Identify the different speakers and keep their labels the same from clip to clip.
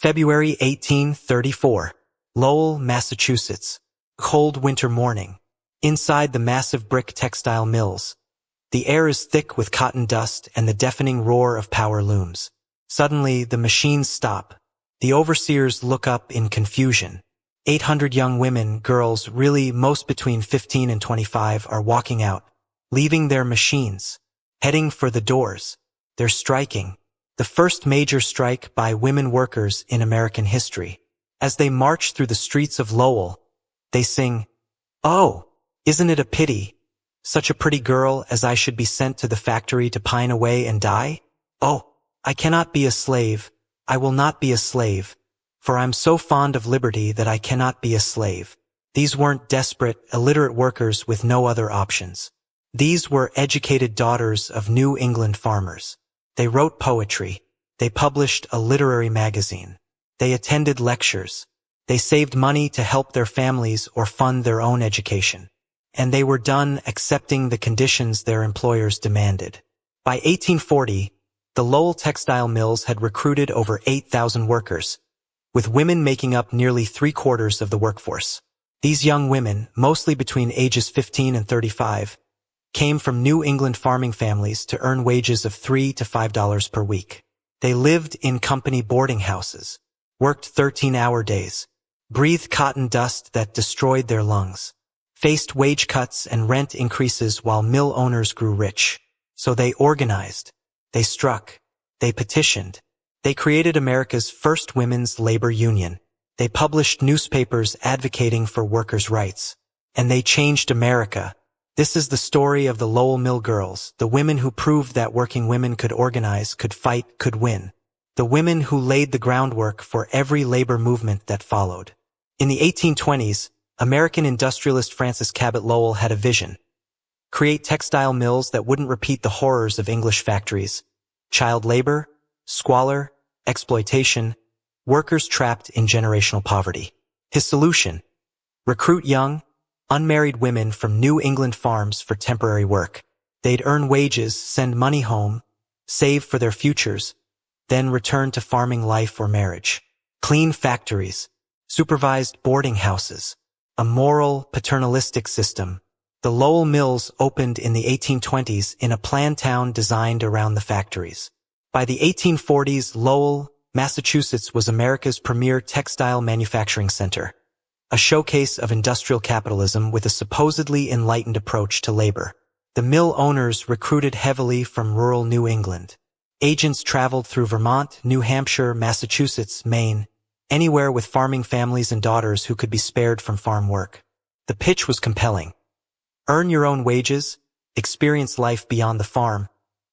Speaker 1: February 1834. Lowell, Massachusetts. Cold winter morning. Inside the massive brick textile mills. The air is thick with cotton dust and the deafening roar of power looms. Suddenly, the machines stop. The overseers look up in confusion. 800 young women, girls, really most between 15 and 25, are walking out, leaving their machines, heading for the doors. They're striking. The first major strike by women workers in American history. As they march through the streets of Lowell, they sing, "Oh, isn't it a pity? Such a pretty girl as I should be sent to the factory to pine away and die? Oh, I cannot be a slave. I will not be a slave. For I'm so fond of liberty that I cannot be a slave." These weren't desperate, illiterate workers with no other options. These were educated daughters of New England farmers. They wrote poetry. They published a literary magazine. They attended lectures. They saved money to help their families or fund their own education. And they were done accepting the conditions their employers demanded. By 1840, the Lowell textile mills had recruited over 8,000 workers, with women making up nearly 3/4 of the workforce. These young women, mostly between ages 15 and 35, came from New England farming families to earn wages of $3 to $5 per week. They lived in company boarding houses, worked 13-hour days, breathed cotton dust that destroyed their lungs, faced wage cuts and rent increases while mill owners grew rich. So they organized, they struck, they petitioned. They created America's first women's labor union. They published newspapers advocating for workers' rights. And they changed America. This is the story of the Lowell Mill Girls, the women who proved that working women could organize, could fight, could win. The women who laid the groundwork for every labor movement that followed. In the 1820s, American industrialist Francis Cabot Lowell had a vision. Create textile mills that wouldn't repeat the horrors of English factories. Child labor, squalor, exploitation, workers trapped in generational poverty. His solution: recruit young, unmarried women from New England farms for temporary work. They'd earn wages, send money home, save for their futures, then return to farming life or marriage. Clean factories, supervised boarding houses, a moral, paternalistic system. The Lowell Mills opened in the 1820s in a planned town designed around the factories. By the 1840s, Lowell, Massachusetts was America's premier textile manufacturing center, a showcase of industrial capitalism with a supposedly enlightened approach to labor. The mill owners recruited heavily from rural New England. Agents traveled through Vermont, New Hampshire, Massachusetts, Maine, anywhere with farming families and daughters who could be spared from farm work. The pitch was compelling. Earn your own wages, experience life beyond the farm,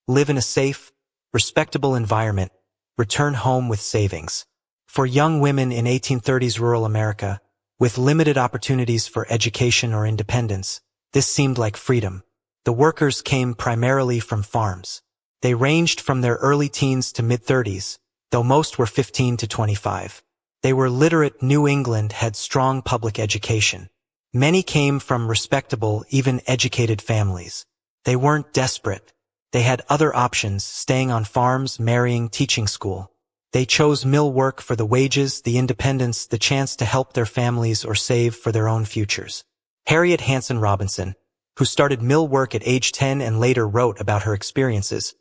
Speaker 1: live in a safe, respectable environment, return home with savings. For young women in 1830s rural America, with limited opportunities for education or independence, this seemed like freedom. The workers came primarily from farms. They ranged from their early teens to mid-30s, though most were 15 to 25. They were literate. New England had strong public education. Many came from respectable, even educated families. They weren't desperate. They had other options, staying on farms, marrying, teaching school. They chose mill work for the wages, the independence, the chance to help their families or save for their own futures. Harriet Hanson Robinson, who started mill work at age 10 and later wrote about her experiences,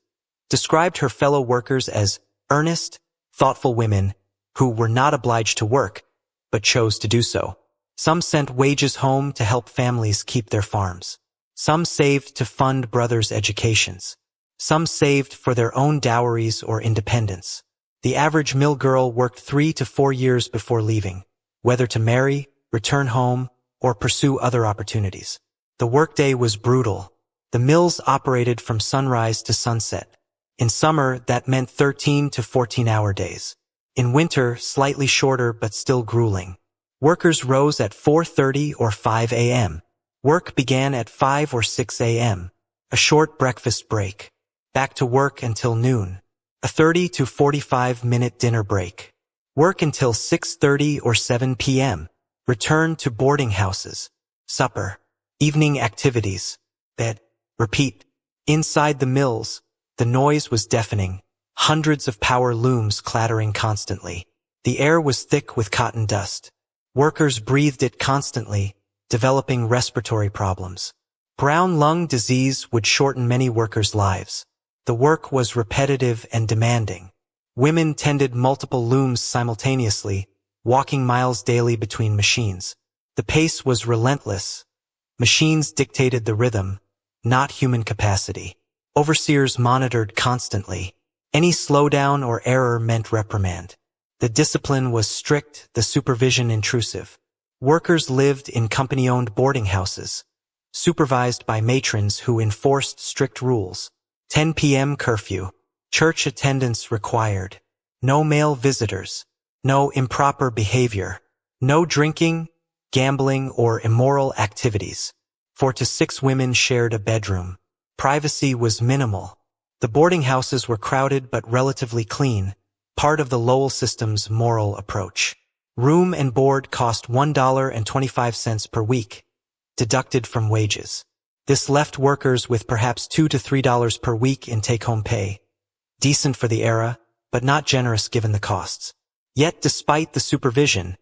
Speaker 1: described her fellow workers as earnest, thoughtful women who were not obliged to work, but chose to do so. Some sent wages home to help families keep their farms. Some saved to fund brothers' educations. Some saved for their own dowries or independence. The average mill girl worked 3 to 4 years before leaving, whether to marry, return home, or pursue other opportunities. The workday was brutal. The mills operated from sunrise to sunset. In summer, that meant 13 to 14-hour days. In winter, slightly shorter but still grueling. Workers rose at 4:30 or 5 a.m. Work began at 5 or 6 a.m. A short breakfast break. Back to work until noon. A 30 to 45-minute dinner break. Work until 6:30 or 7 p.m. Return to boarding houses. Supper. Evening activities. Bed. Repeat. Inside the mills, the noise was deafening. Hundreds of power looms clattering constantly. The air was thick with cotton dust. Workers breathed it constantly, developing respiratory problems. Brown lung disease would shorten many workers' lives. The work was repetitive and demanding. Women tended multiple looms simultaneously, walking miles daily between machines. The pace was relentless. Machines dictated the rhythm, not human capacity. Overseers monitored constantly. Any slowdown or error meant reprimand. The discipline was strict, the supervision intrusive. Workers lived in company-owned boarding houses, supervised by matrons who enforced strict rules. 10 p.m. curfew. Church attendance required. No male visitors. No improper behavior. No drinking, gambling, or immoral activities. 4 to 6 women shared a bedroom. Privacy was minimal. The boarding houses were crowded but relatively clean, part of the Lowell system's moral approach. Room and board cost $1.25 per week, deducted from wages. This left workers with perhaps $2 to $3 per week in take-home pay. Decent for the era, but not generous given the costs. Yet despite the supervision,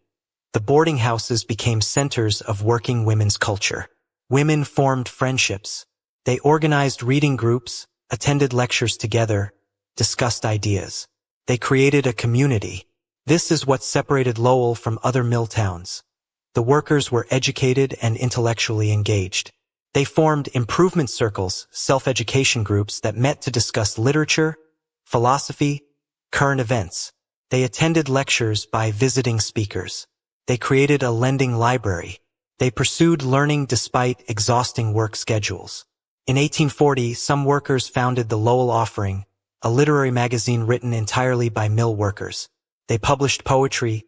Speaker 1: the boarding houses became centers of working women's culture. Women formed friendships. They organized reading groups, attended lectures together, discussed ideas. They created a community. This is what separated Lowell from other mill towns. The workers were educated and intellectually engaged. They formed improvement circles, self-education groups that met to discuss literature, philosophy, current events. They attended lectures by visiting speakers. They created a lending library. They pursued learning despite exhausting work schedules. In 1840, some workers founded the Lowell Offering, a literary magazine written entirely by mill workers. They published poetry,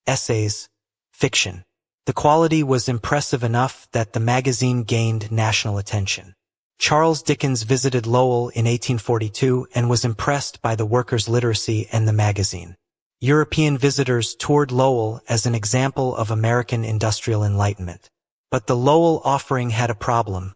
Speaker 1: essays, fiction. The quality was impressive enough that the magazine gained national attention. Charles Dickens visited Lowell in 1842 and was impressed by the workers' literacy and the magazine. European visitors toured Lowell as an example of American industrial enlightenment. But the Lowell Offering had a problem.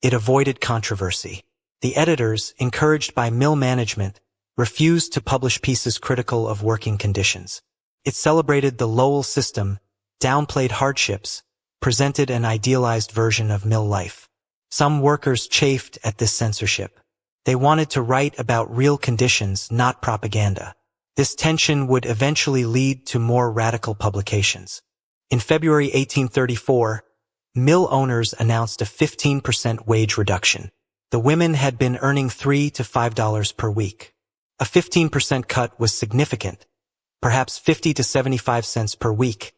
Speaker 1: It avoided controversy. The editors, encouraged by mill management, refused to publish pieces critical of working conditions. It celebrated the Lowell system, downplayed hardships, presented an idealized version of mill life. Some workers chafed at this censorship. They wanted to write about real conditions, not propaganda. This tension would eventually lead to more radical publications. In February 1834, mill owners announced a 15% wage reduction. The women had been earning $3 to $5 per week. A 15% cut was significant, perhaps 50 to 75 cents per week,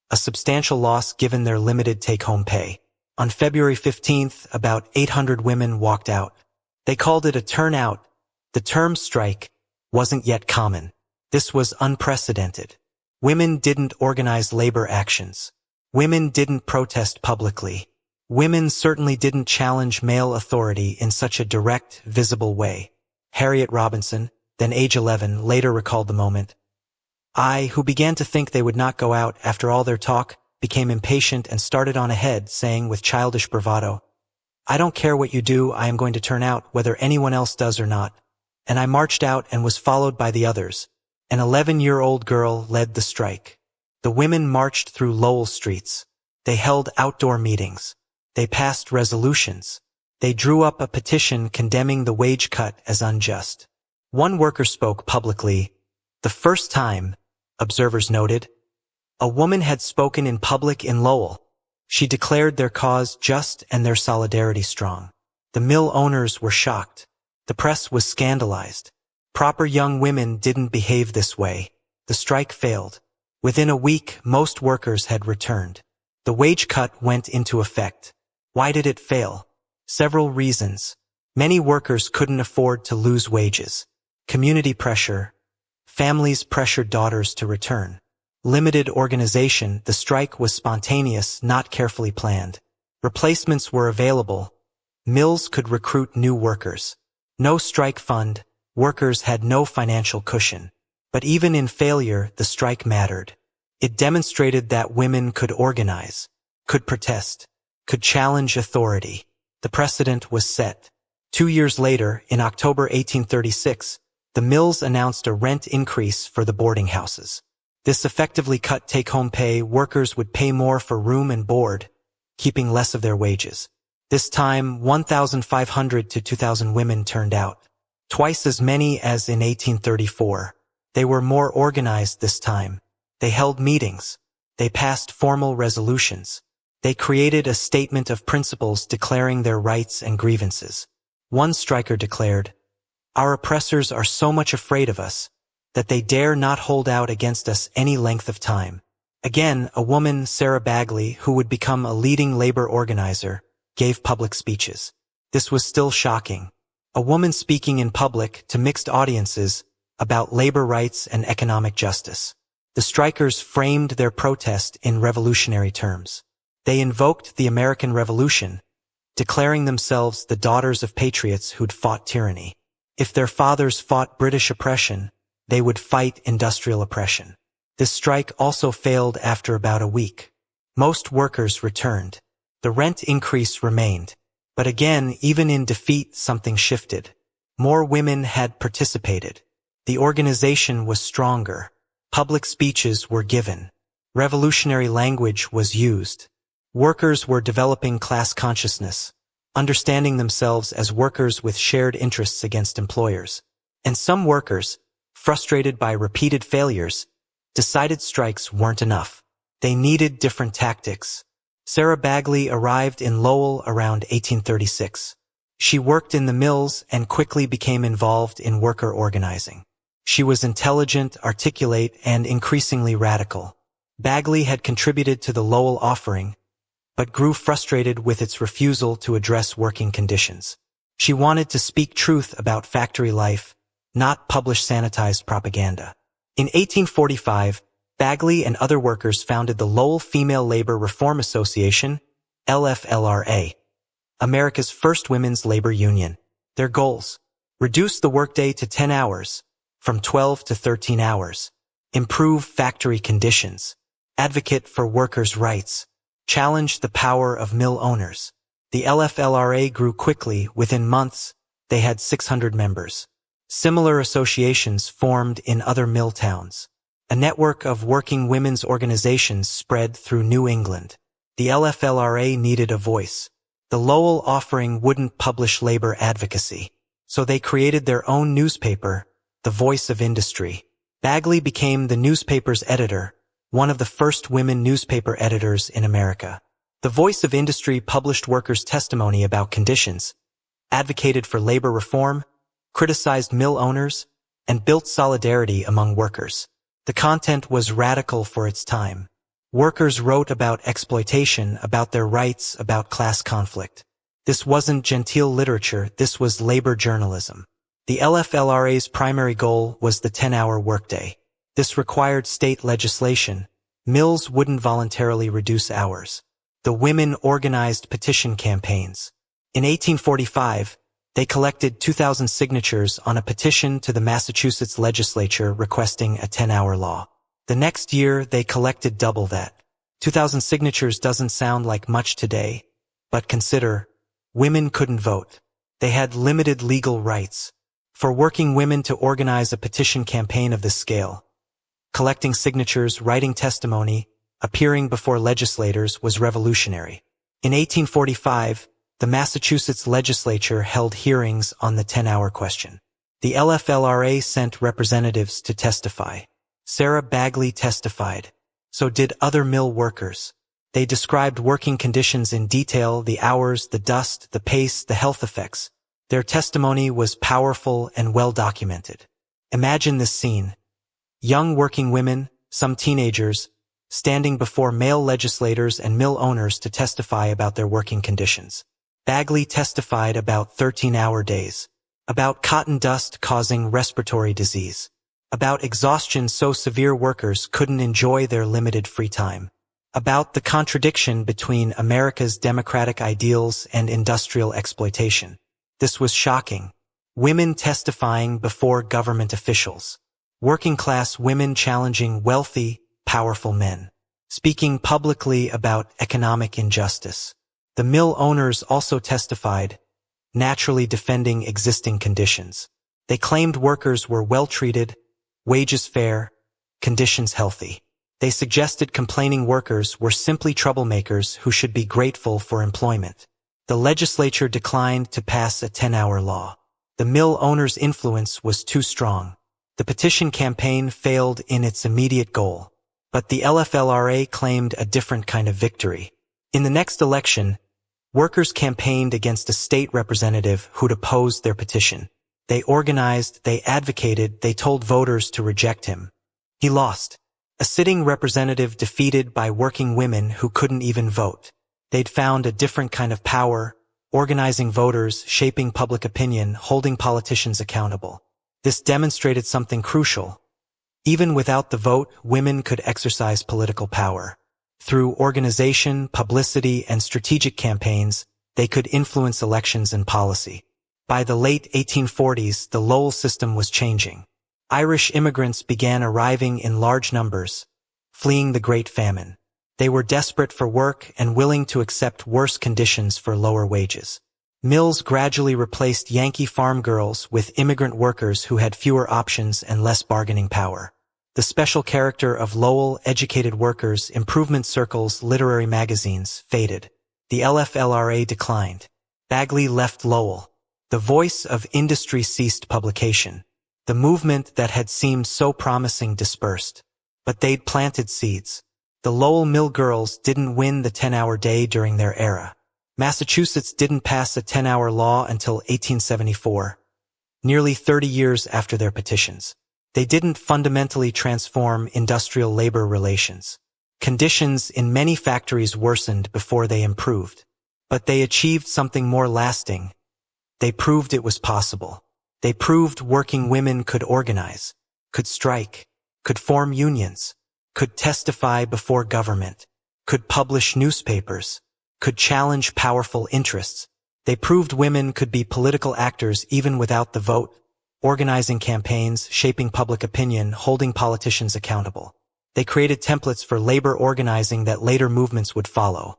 Speaker 1: a substantial loss given their limited take-home pay. On February 15th, about 800 women walked out. They called it a turnout. The term strike wasn't yet common. This was unprecedented. Women didn't organize labor actions. Women didn't protest publicly. Women certainly didn't challenge male authority in such a direct, visible way. Harriet Robinson, then age 11, later recalled the moment. I, who began to think they would not go out after all their talk, became impatient and started on ahead, saying with childish bravado, "I don't care what you do, I am going to turn out, whether anyone else does or not." And I marched out and was followed by the others. An 11-year-old girl led the strike. The women marched through Lowell streets. They held outdoor meetings. They passed resolutions. They drew up a petition condemning the wage cut as unjust. One worker spoke publicly. The first time, observers noted, a woman had spoken in public in Lowell. She declared their cause just and their solidarity strong. The mill owners were shocked. The press was scandalized. Proper young women didn't behave this way. The strike failed. Within a week, most workers had returned. The wage cut went into effect. Why did it fail? Several reasons. Many workers couldn't afford to lose wages. Community pressure. Families pressured daughters to return. Limited organization. The strike was spontaneous, not carefully planned. Replacements were available. Mills could recruit new workers. No strike fund. Workers had no financial cushion. But even in failure, the strike mattered. It demonstrated that women could organize, could protest, could challenge authority. The precedent was set. 2 years later, in October 1836, the mills announced a rent increase for the boarding houses. This effectively cut take-home pay. Workers would pay more for room and board, keeping less of their wages. This time, 1,500 to 2,000 women turned out, twice as many as in 1834. They were more organized this time. They held meetings. They passed formal resolutions. They created a statement of principles declaring their rights and grievances. One striker declared, "Our oppressors are so much afraid of us that they dare not hold out against us any length of time." Again, a woman, Sarah Bagley, who would become a leading labor organizer, gave public speeches. This was still shocking. A woman speaking in public to mixed audiences about labor rights and economic justice. The strikers framed their protest in revolutionary terms. They invoked the American Revolution, declaring themselves the daughters of patriots who'd fought tyranny. If their fathers fought British oppression, they would fight industrial oppression. This strike also failed after about a week. Most workers returned. The rent increase remained. But again, even in defeat, something shifted. More women had participated. The organization was stronger. Public speeches were given. Revolutionary language was used. Workers were developing class consciousness, understanding themselves as workers with shared interests against employers. And some workers, frustrated by repeated failures, decided strikes weren't enough. They needed different tactics. Sarah Bagley arrived in Lowell around 1836. She worked in the mills and quickly became involved in worker organizing. She was intelligent, articulate, and increasingly radical. Bagley had contributed to the Lowell Offering, but grew frustrated with its refusal to address working conditions. She wanted to speak truth about factory life, not publish sanitized propaganda. In 1845, Bagley and other workers founded the Lowell Female Labor Reform Association, LFLRA, America's first women's labor union. Their goals: reduce the workday to 10 hours, from 12 to 13 hours, improve factory conditions, advocate for workers' rights, challenge the power of mill owners. The LFLRA grew quickly. Within months, they had 600 members. Similar associations formed in other mill towns. A network of working women's organizations spread through New England. The LFLRA needed a voice. The Lowell Offering wouldn't publish labor advocacy, so they created their own newspaper, The Voice of Industry. Bagley became the newspaper's editor, one of the first women newspaper editors in America. The Voice of Industry published workers' testimony about conditions, advocated for labor reform, criticized mill owners, and built solidarity among workers. The content was radical for its time. Workers wrote about exploitation, about their rights, about class conflict. This wasn't genteel literature, this was labor journalism. The LFLRA's primary goal was the 10-hour workday. This required state legislation. Mills wouldn't voluntarily reduce hours. The women organized petition campaigns. In 1845, they collected 2,000 signatures on a petition to the Massachusetts legislature requesting a 10-hour law. The next year, they collected double that. 2,000 signatures doesn't sound like much today, but consider, women couldn't vote. They had limited legal rights. For working women to organize a petition campaign of this scale, collecting signatures, writing testimony, appearing before legislators was revolutionary. In 1845, the Massachusetts legislature held hearings on the 10-hour question. The LFLRA sent representatives to testify. Sarah Bagley testified. So did other mill workers. They described working conditions in detail, the hours, the dust, the pace, the health effects. Their testimony was powerful and well documented. Imagine this scene. Young working women, some teenagers, standing before male legislators and mill owners to testify about their working conditions. Bagley testified about 13-hour days, about cotton dust causing respiratory disease, about exhaustion so severe workers couldn't enjoy their limited free time, about the contradiction between America's democratic ideals and industrial exploitation. This was shocking. Women testifying before government officials. Working-class women challenging wealthy, powerful men. Speaking publicly about economic injustice. The mill owners also testified, naturally defending existing conditions. They claimed workers were well treated, wages fair, conditions healthy. They suggested complaining workers were simply troublemakers who should be grateful for employment. The legislature declined to pass a 10-hour law. The mill owners' influence was too strong. The petition campaign failed in its immediate goal. But the LFLRA claimed a different kind of victory. In the next election, workers campaigned against a state representative who'd opposed their petition. They organized, they advocated, they told voters to reject him. He lost. A sitting representative defeated by working women who couldn't even vote. They'd found a different kind of power, organizing voters, shaping public opinion, holding politicians accountable. This demonstrated something crucial. Even without the vote, women could exercise political power. Through organization, publicity, and strategic campaigns, they could influence elections and policy. By the late 1840s, the Lowell system was changing. Irish immigrants began arriving in large numbers, fleeing the Great Famine. They were desperate for work and willing to accept worse conditions for lower wages. Mills gradually replaced Yankee farm girls with immigrant workers who had fewer options and less bargaining power. The special character of Lowell educated workers, improvement circles, literary magazines, faded. The LFLRA declined. Bagley left Lowell. The voice of industry ceased publication. The movement that had seemed so promising dispersed. But they'd planted seeds. The Lowell Mill Girls didn't win the 10-hour day during their era. Massachusetts didn't pass a 10-hour law until 1874, nearly 30 years after their petitions. They didn't fundamentally transform industrial labor relations. Conditions in many factories worsened before they improved. But they achieved something more lasting. They proved it was possible. They proved working women could organize, could strike, could form unions, could testify before government, could publish newspapers, could challenge powerful interests. They proved women could be political actors even without the vote, organizing campaigns, shaping public opinion, holding politicians accountable. They created templates for labor organizing that later movements would follow.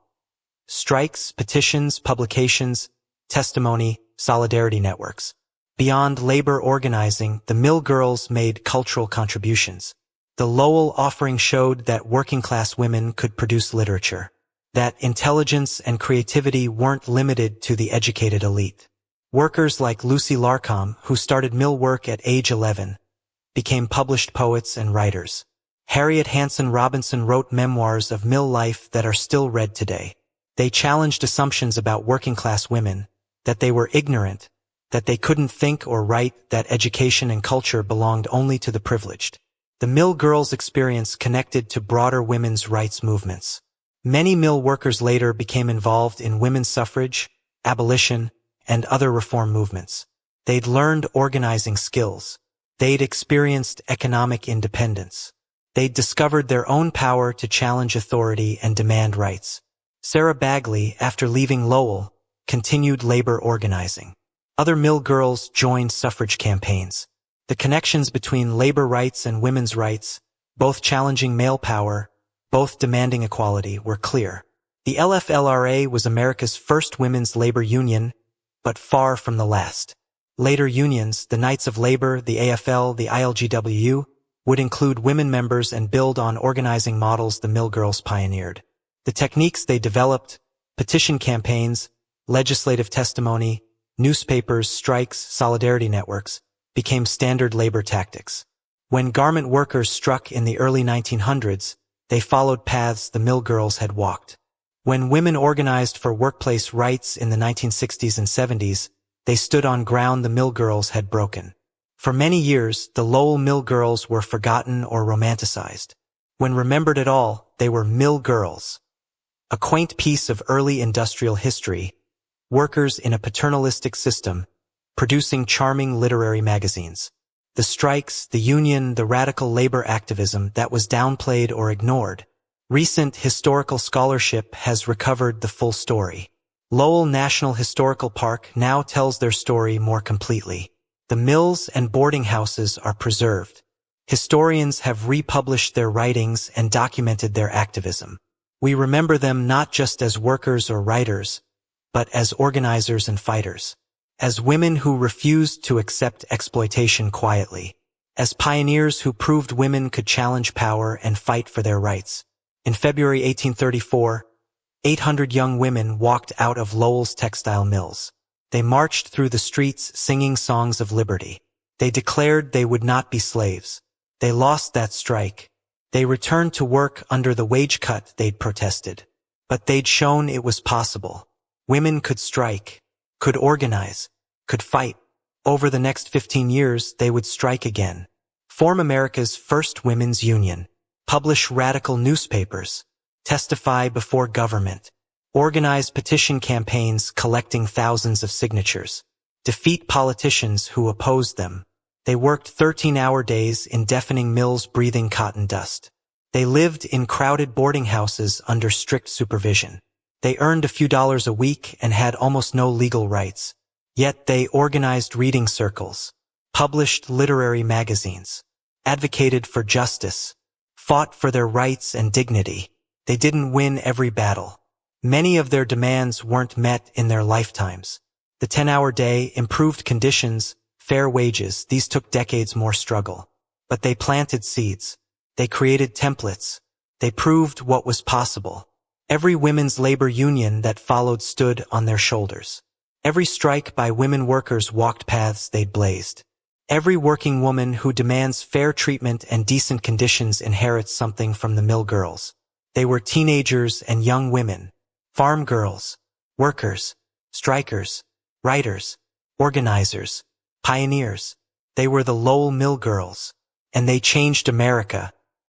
Speaker 1: Strikes, petitions, publications, testimony, solidarity networks. Beyond labor organizing, the Mill Girls made cultural contributions. The Lowell offering showed that working-class women could produce literature, that intelligence and creativity weren't limited to the educated elite. Workers like Lucy Larcom, who started mill work at age 11, became published poets and writers. Harriet Hanson Robinson wrote memoirs of mill life that are still read today. They challenged assumptions about working-class women, that they were ignorant, that they couldn't think or write, that education and culture belonged only to the privileged. The Mill Girls' experience connected to broader women's rights movements. Many mill workers later became involved in women's suffrage, abolition, and other reform movements. They'd learned organizing skills. They'd experienced economic independence. They'd discovered their own power to challenge authority and demand rights. Sarah Bagley, after leaving Lowell, continued labor organizing. Other mill girls joined suffrage campaigns. The connections between labor rights and women's rights, both challenging male power, both demanding equality, were clear. The LFLRA was America's first women's labor union, but far from the last. Later unions, the Knights of Labor, the AFL, the ILGWU, would include women members and build on organizing models the Mill Girls pioneered. The techniques they developed, petition campaigns, legislative testimony, newspapers, strikes, solidarity networks, became standard labor tactics. When garment workers struck in the early 1900s, they followed paths the Mill Girls had walked. When women organized for workplace rights in the 1960s and 70s, they stood on ground the Mill Girls had broken. For many years, the Lowell Mill Girls were forgotten or romanticized. When remembered at all, they were Mill Girls. A quaint piece of early industrial history, workers in a paternalistic system, producing charming literary magazines. The strikes, the union, the radical labor activism that was downplayed or ignored. Recent historical scholarship has recovered the full story. Lowell National Historical Park now tells their story more completely. The mills and boarding houses are preserved. Historians have republished their writings and documented their activism. We remember them not just as workers or writers, but as organizers and fighters. As women who refused to accept exploitation quietly. as pioneers who proved women could challenge power and fight for their rights. In February 1834, 800 young women walked out of Lowell's textile mills. They marched through the streets singing songs of liberty. They declared they would not be slaves. They lost that strike. They returned to work under the wage cut they'd protested. But they'd shown it was possible. Women could strike, could organize, could fight. Over the next 15 years, they would strike again, form America's first women's union, publish radical newspapers, testify before government, organize petition campaigns collecting thousands of signatures, defeat politicians who opposed them. They worked 13-hour days in deafening mills breathing cotton dust. They lived in crowded boarding houses under strict supervision. They earned a few dollars a week and had almost no legal rights. Yet they organized reading circles, published literary magazines, advocated for justice, fought for their rights and dignity. They didn't win every battle. Many of their demands weren't met in their lifetimes. The 10-hour day, improved conditions, fair wages, these took decades more struggle. But they planted seeds. They created templates. They proved what was possible. Every women's labor union that followed stood on their shoulders. Every strike by women workers walked paths they'd blazed. Every working woman who demands fair treatment and decent conditions inherits something from the mill girls. They were teenagers and young women, farm girls, workers, strikers, writers, organizers, pioneers. They were the Lowell Mill Girls, and they changed America